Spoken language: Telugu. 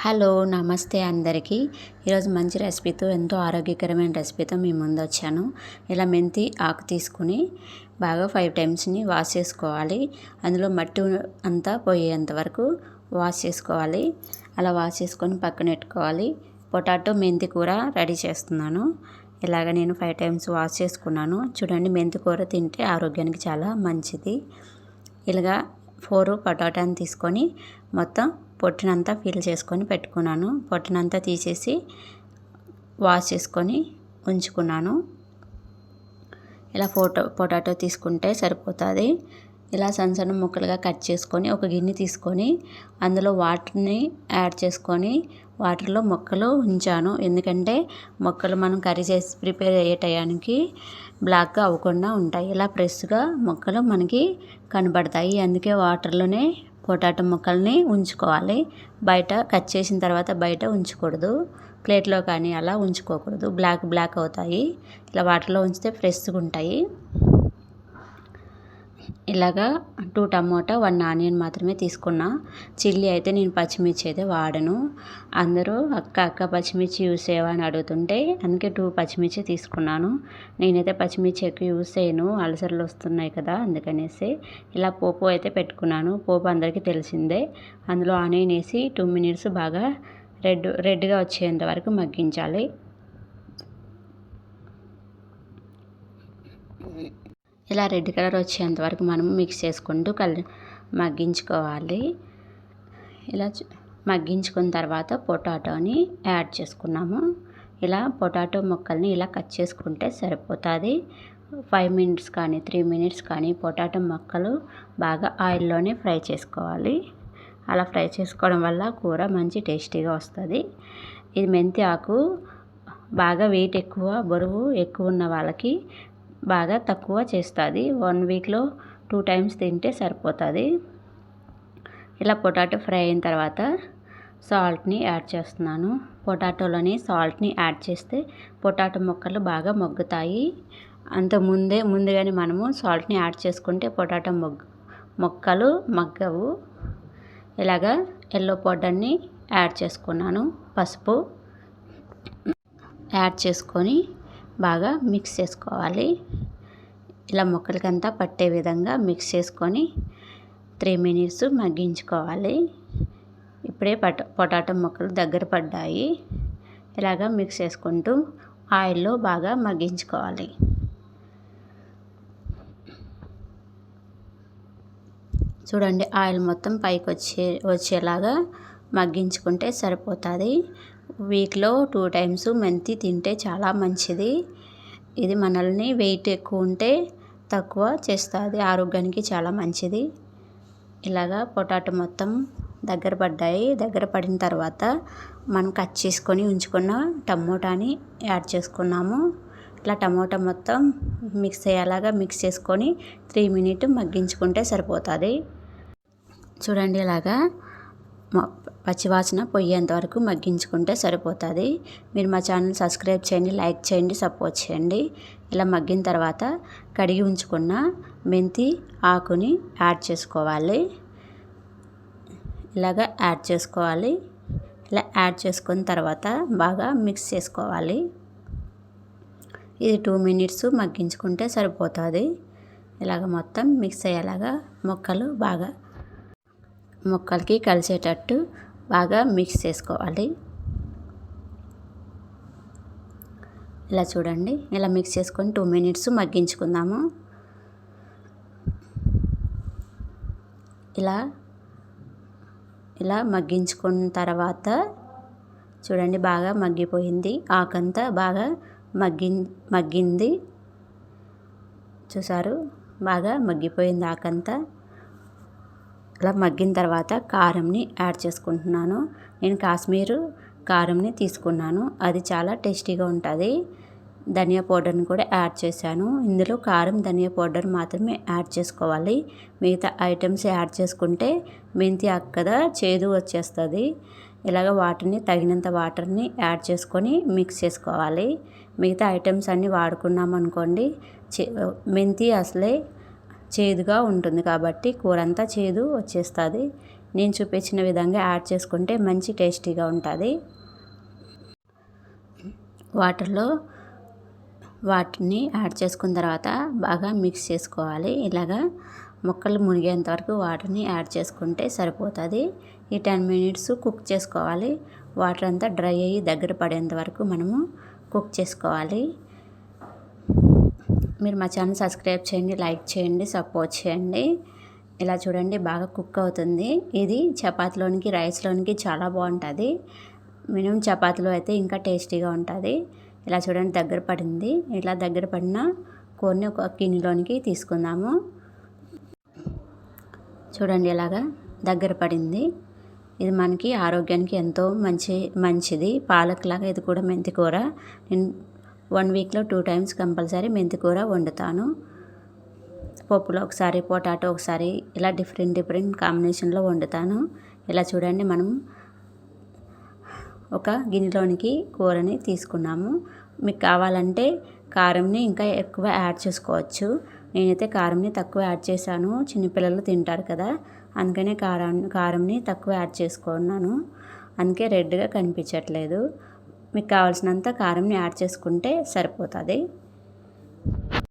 హలో నమస్తే అందరికీ. ఈరోజు మంచి రెసిపీతో ఎంతో ఆరోగ్యకరమైన రెసిపీతో మీ ముందు వచ్చాను. ఇలా మెంతి ఆకు తీసుకుని బాగా 5 టైమ్స్ని వాష్ చేసుకోవాలి. అందులో మట్టి అంతా పోయేంత వరకు వాష్ చేసుకోవాలి. అలా వాష్ చేసుకొని పక్కన పెట్టుకోవాలి. పొటాటో మెంతి కూర రెడీ చేస్తున్నాను. ఇలాగ నేను 5 టైమ్స్ వాష్ చేసుకున్నాను. చూడండి, మెంతి కూర తింటే ఆరోగ్యానికి చాలా మంచిది. ఇలాగా 4 పొటాటోని తీసుకొని మొత్తం పొట్టునంతా ఫిల్ చేసుకొని పెట్టుకున్నాను. పొట్టునంతా తీసేసి వాష్ చేసుకొని ఉంచుకున్నాను. ఇలా పొటాటో తీసుకుంటే సరిపోతుంది. ఇలా సన్న ముక్కలుగా కట్ చేసుకొని ఒక గిన్నె తీసుకొని అందులో వాటర్ని యాడ్ చేసుకొని వాటర్లో మొక్కలు ఉంచాను. ఎందుకంటే మొక్కలు మనం కర్రీ చేసి ప్రిపేర్ అయ్యే టయానికి బ్లాక్గా అవ్వకుండా ఉంటాయి. ఇలా ఫ్రెష్గా మొక్కలు మనకి కనబడతాయి. అందుకే వాటర్లోనే పొటాటో ముక్కల్ని ఉంచుకోవాలి. బయట కట్ చేసిన తర్వాత బయట ఉంచకూడదు. ప్లేట్లో కానీ అలా ఉంచుకోకూడదు. బ్లాక్ అవుతాయి. ఇలా వాటర్లో ఉంచితే ఫ్రెష్గా ఉంటాయి. ఇలాగా 2 టమోటా 1 ఆనియన్ మాత్రమే తీసుకున్నా. చిల్లీ అయితే నేను పచ్చిమిర్చి అయితే వాడను. అందరూ అక్క పచ్చిమిర్చి యూస్ చేయవా అని అడుగుతుంటే అందుకే 2 పచ్చిమిర్చి తీసుకున్నాను. నేనైతే పచ్చిమిర్చి ఎక్కువ యూస్ చేయను, అల్సర్లు వస్తున్నాయి కదా అందుకనేసి. ఇలా పోపు అయితే పెట్టుకున్నాను. పోపు అందరికీ తెలిసిందే. అందులో ఆనియన్ వేసి 2 మినిట్స్ బాగా రెడ్గా వచ్చేంత వరకు మగ్గించాలి. ఇలా రెడ్ కలర్ వచ్చేంత వరకు మనం మిక్స్ చేసుకుంటూ మగ్గించుకోవాలి. ఇలా మగ్గించుకున్న తర్వాత పొటాటోని యాడ్ చేసుకున్నాము. ఇలా పొటాటో ముక్కల్ని ఇలా కట్ చేసుకుంటే సరిపోతుంది. 5 మినిట్స్ కానీ 3 మినిట్స్ కానీ పొటాటో ముక్కలు బాగా ఆయిల్లోనే ఫ్రై చేసుకోవాలి. అలా ఫ్రై చేసుకోవడం వల్ల కూర మంచి టేస్టీగా వస్తుంది. ఇది మెంతి ఆకు బాగా వెయిట్ ఎక్కువ, బరువు ఎక్కువ ఉన్న వాళ్ళకి బాగా తక్కువ చేస్తుంది. 1 వీక్లో 2 టైమ్స్ తింటే సరిపోతుంది. ఇలా పొటాటో ఫ్రై అయిన తర్వాత సాల్ట్ని యాడ్ చేస్తున్నాను. పొటాటోలోని సాల్ట్ని యాడ్ చేస్తే పొటాటో ముక్కలు బాగా మగ్గుతాయి. ముందుగానే మనము సాల్ట్ని యాడ్ చేసుకుంటే పొటాటో ముక్కలు మగ్గవు. ఇలాగా ఎల్లో పౌడర్ని యాడ్ చేసుకున్నాను. పసుపు యాడ్ చేసుకొని బాగా మిక్స్ చేసుకోవాలి. ఇలా ముక్కలకంతా పట్టే విధంగా మిక్స్ చేసుకొని 3 మినిట్స్ మగ్గించుకోవాలి. ఇప్పుడే పొటాటో ముక్కలు దగ్గర పడ్డాయి. ఇలాగా మిక్స్ చేసుకుంటూ ఆయిల్లో బాగా మగ్గించుకోవాలి. చూడండి, ఆయిల్ మొత్తం పైకి వచ్చేలాగా మగ్గించుకుంటే సరిపోతుంది. వీక్లో 2 టైమ్స్ మెంతి తింటే చాలా మంచిది. ఇది మనల్ని వెయిట్ ఎక్కువ ఉంటే తక్కువ చేస్తుంది. ఆరోగ్యానికి చాలా మంచిది. ఇలాగా పొటాటో మొత్తం దగ్గర పడ్డాయి. దగ్గర పడిన తర్వాత మనం కట్ చేసుకొని ఉంచుకున్న టమోటాని యాడ్ చేసుకున్నాము. ఇలా టమోటా మొత్తం మిక్స్ అయ్యేలాగా మిక్స్ చేసుకొని 3 మినిట్స్ మగ్గించుకుంటే సరిపోతుంది. చూడండి, ఇలాగా పచ్చివాసన పోయేంత వరకు మగ్గించుకుంటే సరిపోతుంది. మీరు మా ఛానల్ సబ్స్క్రైబ్ చేయండి, లైక్ చేయండి, సపోర్ట్ చేయండి. ఇలా మగ్గిన తర్వాత కడిగి ఉంచుకున్న మెంతి ఆకుని యాడ్ చేసుకోవాలి. ఇలాగా యాడ్ చేసుకోవాలి. ఇలా యాడ్ చేసుకున్న తర్వాత బాగా మిక్స్ చేసుకోవాలి. ఇది 2 మినిట్స్ మగ్గించుకుంటే సరిపోతుంది. ఇలాగ మొత్తం మిక్స్ అయ్యేలాగా ముక్కలకి కలిసేటట్టు బాగా మిక్స్ చేసుకోవాలి. ఇలా చూడండి, ఇలా మిక్స్ చేసుకొని 2 మినిట్స్ మగ్గించుకుందాము. ఇలా మగ్గించుకున్న తర్వాత చూడండి, బాగా మగ్గిపోయింది. ఆకంతా బాగా మగ్గింది. చూసారు, బాగా మగ్గిపోయింది ఆకంతా. అలా మగ్గిన తర్వాత కారంని యాడ్ చేసుకుంటున్నాను. నేను కాశ్మీర్ కారంని తీసుకున్నాను. అది చాలా టేస్టీగా ఉంటుంది. ధనియా పౌడర్ని కూడా యాడ్ చేశాను. ఇందులో కారం, ధనియా పౌడర్ మాత్రమే యాడ్ చేసుకోవాలి. మిగతా ఐటమ్స్ యాడ్ చేసుకుంటే మెంతి ఆకు కదా చేదు వచ్చేస్తుంది. ఇలాగ తగినంత వాటర్ని యాడ్ చేసుకొని మిక్స్ చేసుకోవాలి. మిగతా ఐటమ్స్ అన్నీ వాడుకున్నామనుకోండి, మెంతి అసలే చేదుగా ఉంటుంది కాబట్టి కూర అంతా చేదు వచ్చేస్తుంది. నేను చూపించిన విధంగా యాడ్ చేసుకుంటే మంచి టేస్టీగా ఉంటుంది. వాటిని యాడ్ చేసుకున్న తర్వాత బాగా మిక్స్ చేసుకోవాలి. ఇలాగా ముక్కలు మునిగేంత వరకు వాటర్ని యాడ్ చేసుకుంటే సరిపోతుంది. ఈ 10 మినిట్స్ కుక్ చేసుకోవాలి. వాటర్ అంతా డ్రై అయ్యి దగ్గర పడేంత వరకు మనము కుక్ చేసుకోవాలి. మీరు మా ఛానల్ సబ్స్క్రైబ్ చేయండి, లైక్ చేయండి, సపోర్ట్ చేయండి. ఇలా చూడండి బాగా కుక్ అవుతుంది. ఇది చపాతీలోనికి, రైస్లోనికి చాలా బాగుంటుంది. మినిమం చపాతీలో అయితే ఇంకా టేస్టీగా ఉంటుంది. ఇలా చూడండి దగ్గర పడింది. ఇలా దగ్గర పడిన కూరని ఒక గిన్నెలోనికి తీసుకుందాము. చూడండి ఎలాగా దగ్గర పడింది. ఇది మనకి ఆరోగ్యానికి ఎంతో మంచిది. పాలకులాగా ఇది కూడా మెంతి కూర. నేను 1 వీక్లో 2 టైమ్స్ కంపల్సరీ మెంతి కూర వండుతాను. పప్పులో ఒకసారి, పొటాటో ఒకసారి, ఇలా డిఫరెంట్ కాంబినేషన్లో వండుతాను. ఇలా చూడండి మనం ఒక గిన్నెలోనికి కూరని తీసుకున్నాము. మీకు కావాలంటే కారంని ఇంకా ఎక్కువ యాడ్ చేసుకోవచ్చు. నేనైతే కారంని తక్కువ యాడ్ చేశాను. చిన్నపిల్లలు తింటారు కదా, అందుకనే కారంని తక్కువ యాడ్ చేసుకున్నాను. అందుకే రెడ్గా కనిపించట్లేదు. మీకు కావాల్సినంత కారంని యాడ్ చేసుకుంటే సరిపోతుంది.